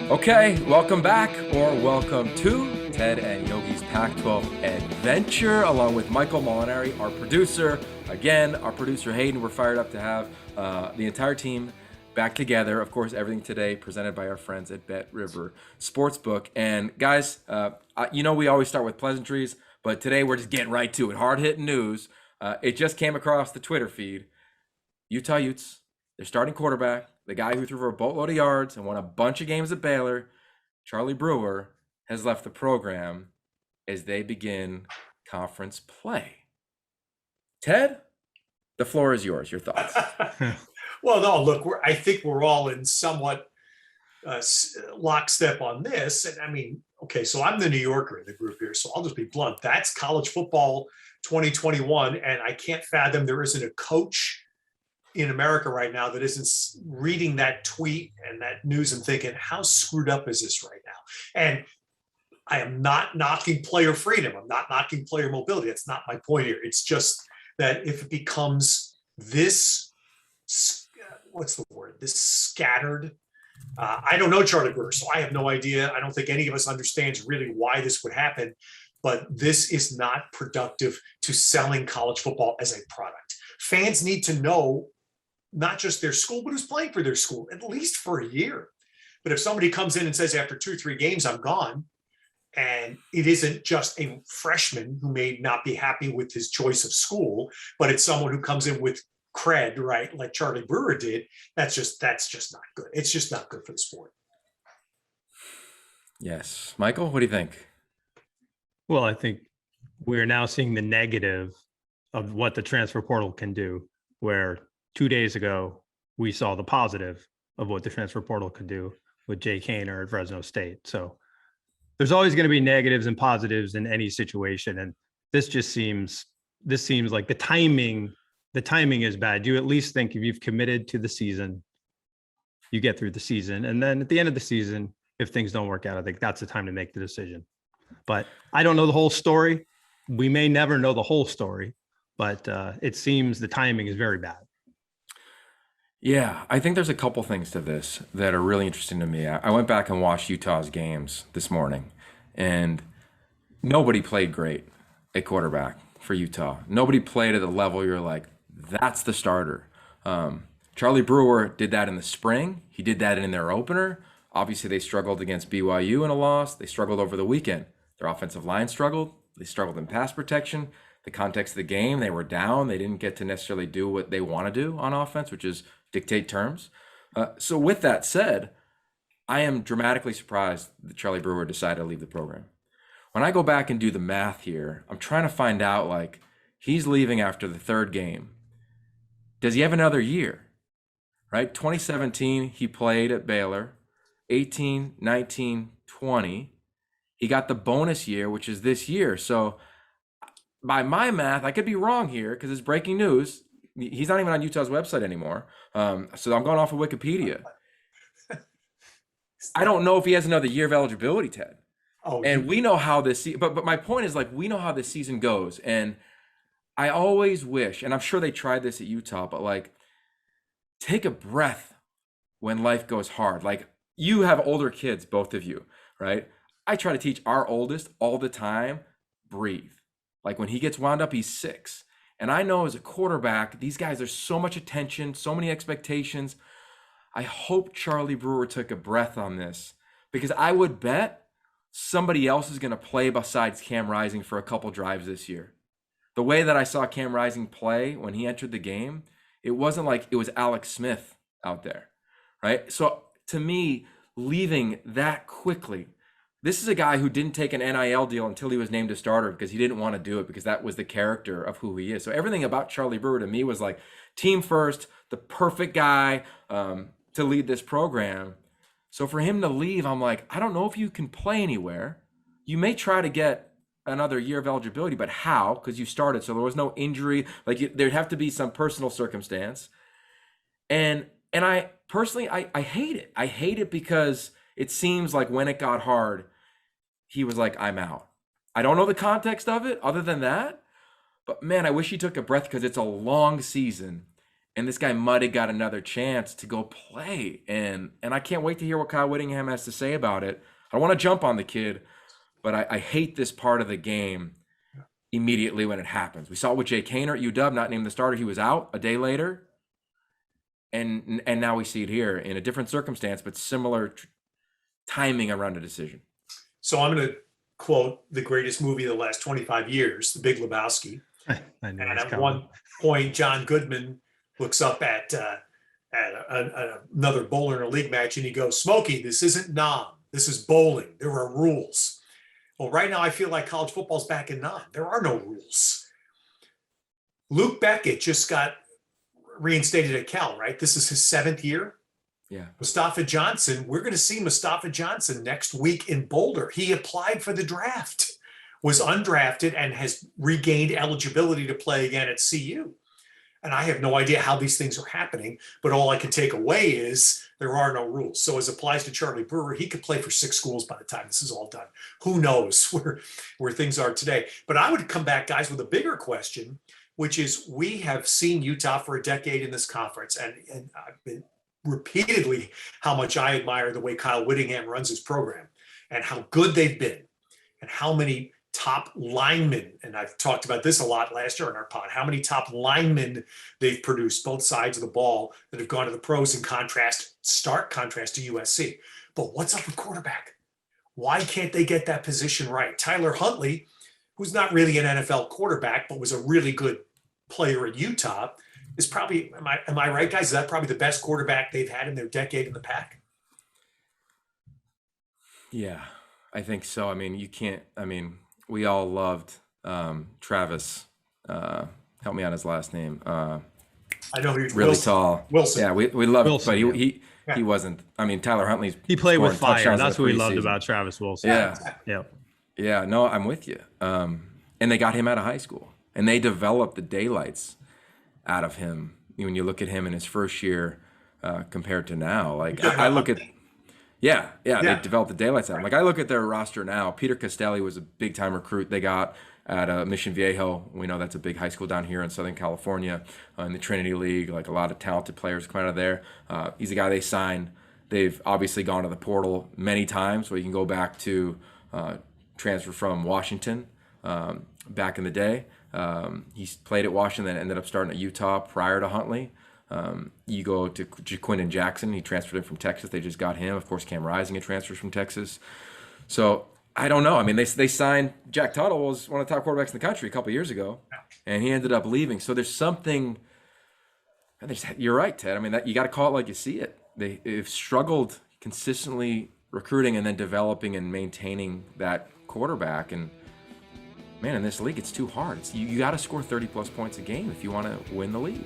Okay, welcome back, or welcome to Ted and Yogi's Pac-12 adventure, along with Michael Molinari, our producer. Again, our producer Hayden. We're fired up to have the entire team back together. Of course, everything today presented by our friends at BetRiver Sportsbook. And guys, we always start with pleasantries, but today we're just getting right to it. Hard-hitting news. It just came across the Twitter feed. Utah Utes, their starting quarterback, the guy who threw for a boatload of yards and won a bunch of games at Baylor, Charlie Brewer, has left the program as they begin conference play. Ted, the floor is yours. Your thoughts? Well, no, look, I think we're all in somewhat lockstep on this. And I mean, okay, so I'm the New Yorker in the group here, so I'll just be blunt. That's college football 2021, and I can't fathom there isn't a coach in America right now that isn't reading that tweet and that news and thinking, how screwed up is this right now? And I am not knocking player freedom. I'm not knocking player mobility. That's not my point here. It's just that if it becomes this, what's the word? This scattered. I don't know Charlie Brewer, so I have no idea. I don't think any of us understands really why this would happen, but this is not productive to selling college football as a product. Fans need to know not just their school, but who's playing for their school, at least for a year. But if somebody comes in and says, after 2 or 3 games, I'm gone, and it isn't just a freshman who may not be happy with his choice of school, but it's someone who comes in with cred, right? Like Charlie Brewer did. That's just not good. It's just not good for the sport. Yes. Michael, what do you think? Well, I think we're now seeing the negative of what the transfer portal can do, where 2 days ago, we saw the positive of what the transfer portal could do with Jay Kaner at Fresno State. So there's always going to be negatives and positives in any situation. And this seems like the timing is bad. You at least think if you've committed to the season, you get through the season. And then at the end of the season, if things don't work out, I think that's the time to make the decision. But I don't know the whole story. We may never know the whole story, but it seems the timing is very bad. Yeah, I think there's a couple things to this that are really interesting to me. I went back and watched Utah's games this morning, and nobody played great at quarterback for Utah. Nobody played at the level you're like, that's the starter. Charlie Brewer did that in the spring. He did that in their opener. Obviously, they struggled against BYU in a loss. They struggled over the weekend. Their offensive line struggled. They struggled in pass protection. The context of the game, they were down. They didn't get to necessarily do what they want to do on offense, which is dictate terms. So with that said, I am dramatically surprised that Charlie Brewer decided to leave the program. When I go back and do the math here, I'm trying to find out, like, he's leaving after the 3rd game. Does he have another year? Right? 2017, he played at Baylor. 18, 19, 20. He got the bonus year, which is this year. So by my math, I could be wrong here because it's breaking news. He's not even on Utah's website anymore. So I'm going off of Wikipedia. I don't know if he has another year of eligibility, Ted. And we know how this, but my point is, like, we know how this season goes. And I always wish, and I'm sure they tried this at Utah, but like, take a breath when life goes hard. Like, you have older kids, both of you, right? I try to teach our oldest all the time, breathe. Like, when he gets wound up, he's 6. And I know as a quarterback, these guys, there's so much attention, so many expectations. I hope Charlie Brewer took a breath on this, because I would bet somebody else is going to play besides Cam Rising for a couple drives this year. The way that I saw Cam Rising play when he entered the game, it wasn't like it was Alex Smith out there, right? So to me, leaving that quickly, this is a guy who didn't take an NIL deal until he was named a starter because he didn't want to do it, because that was the character of who he is. So everything about Charlie Brewer to me was like team first, the perfect guy to lead this program. So for him to leave, I'm like, I don't know if you can play anywhere. You may try to get another year of eligibility, but how? Because you started, so there was no injury. Like, there'd have to be some personal circumstance. And I personally, I hate it. I hate it because it seems like when it got hard, he was like, I'm out. I don't know the context of it other than that, but man, I wish he took a breath, because it's a long season. And this guy Muddy got another chance to go play. And I can't wait to hear what Kyle Whittingham has to say about it. I want to jump on the kid, but I hate this part of the game immediately when it happens. We saw it with Jay Kaner at UW, not named the starter. He was out a day later. And now we see it here in a different circumstance, but similar timing around a decision. So I'm going to quote the greatest movie of the last 25 years, The Big Lebowski. And at one point, John Goodman looks up at another bowler in a league match and he goes, "Smokey, this isn't Nam. This is bowling. There are rules." Well, right now I feel like college football's back in Nam. There are no rules. Luke Beckett just got reinstated at Cal, right? This is his 7th year. Yeah. Mustafa Johnson, we're going to see Mustafa Johnson next week in Boulder. He applied for the draft, was undrafted, and has regained eligibility to play again at CU. And I have no idea how these things are happening, but all I can take away is there are no rules. So as applies to Charlie Brewer, he could play for 6 schools by the time this is all done. Who knows where things are today? But I would come back, guys, with a bigger question, which is we have seen Utah for a decade in this conference, and I've been repeatedly how much I admire the way Kyle Whittingham runs his program and how good they've been and how many top linemen, and I've talked about this a lot last year in our pod, how many top linemen they've produced, both sides of the ball, that have gone to the pros in stark contrast to USC. But what's up with quarterback? Why can't they get that position right? Tyler Huntley, who's not really an NFL quarterback, but was a really good player at Utah, is probably, am I right, guys? Is that probably the best quarterback they've had in their decade in the pack? Yeah, I think so. I mean, we all loved Travis. Help me out his last name. I know he's really Wilson. tall. Wilson. Yeah, we loved Wilson, it, but he wasn't. I mean, Tyler Huntley's he played with scoring fire. touchdowns That's in what the we loved preseason. about Travis Wilson. Yeah. Yeah, no, I'm with you. And they got him out of high school, and they developed the daylights out of him. When you look at him in his first year compared to now, like I look at, they developed the daylights out of him. Like I look at their roster now. Peter Castelli was a big time recruit they got at Mission Viejo. We know that's a big high school down here in Southern California in the Trinity League. Like a lot of talented players come out of there. He's a guy they signed. They've obviously gone to the portal many times, where you can go back to transfer from Washington back in the day. He played at Washington, then ended up starting at Utah prior to Huntley. You go to Jaquindon Jackson. He transferred in from Texas. They just got him. Of course, Cam Rising had transfers from Texas. So I don't know. I mean, they signed Jack Tuttle, was one of the top quarterbacks in the country a couple of years ago, and he ended up leaving. So there's something. You're right, Ted. I mean, that you got to call it like you see it. They've struggled consistently recruiting and then developing and maintaining that quarterback. And man, in this league, it's too hard. You got to score 30 plus points a game if you want to win the league.